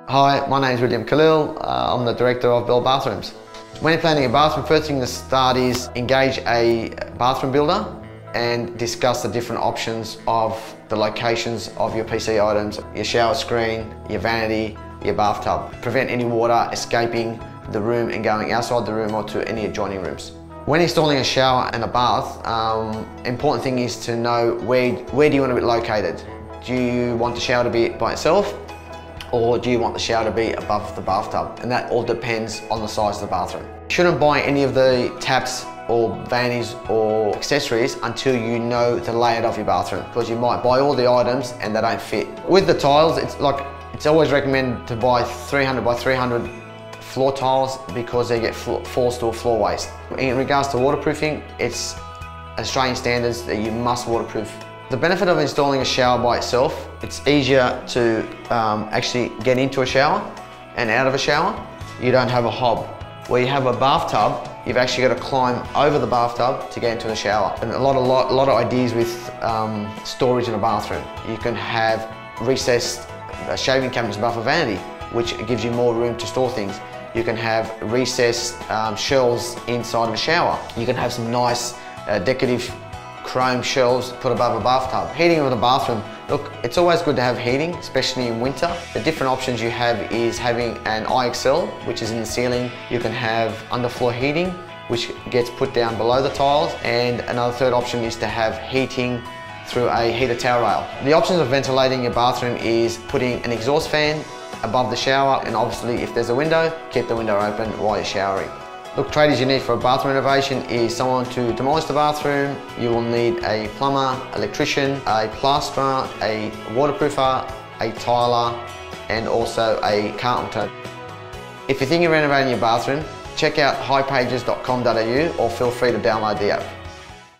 Hi, my name is William Khalil. I'm the Director of Bell Bathrooms. When you're planning a bathroom, first thing to start is engage a bathroom builder and discuss the different options of the locations of your PC items, your shower screen, your vanity, your bathtub. Prevent any water escaping the room and going outside the room or to any adjoining rooms. When installing a shower and a bath, important thing is to know where do you want to be located. Do you want the shower to be by itself, or do you want the shower to be above the bathtub? And that all depends on the size of the bathroom. You shouldn't buy any of the taps or vanities or accessories until you know the layout of your bathroom, because you might buy all the items and they don't fit. With the tiles, it's always recommended to buy 300 by 300 floor tiles because they get falls to a floor waste. In regards to waterproofing, it's Australian standards that you must waterproof. The benefit of installing a shower by itself, it's easier to actually get into a shower and out of a shower. You don't have a hob. Where you have a bathtub, you've actually got to climb over the bathtub to get into the shower. And a lot of ideas with storage in a bathroom. You can have recessed shaving cabinets above a vanity, which gives you more room to store things. You can have recessed shelves inside of a shower. You can have some nice decorative chrome shelves put above a bathtub. Heating of the bathroom. Look, it's always good to have heating, especially in winter. The different options you have is having an IXL, which is in the ceiling. You can have underfloor heating, which gets put down below the tiles. And another third option is to have heating through a heated towel rail. The options of ventilating your bathroom is putting an exhaust fan above the shower, and obviously if there's a window, keep the window open while you're showering. Look, tradies you need for a bathroom renovation is someone to demolish the bathroom. You will need a plumber, electrician, a plasterer, a waterproofer, a tiler, and also a carpenter. If you're thinking of renovating your bathroom, check out highpages.com.au or feel free to download the app.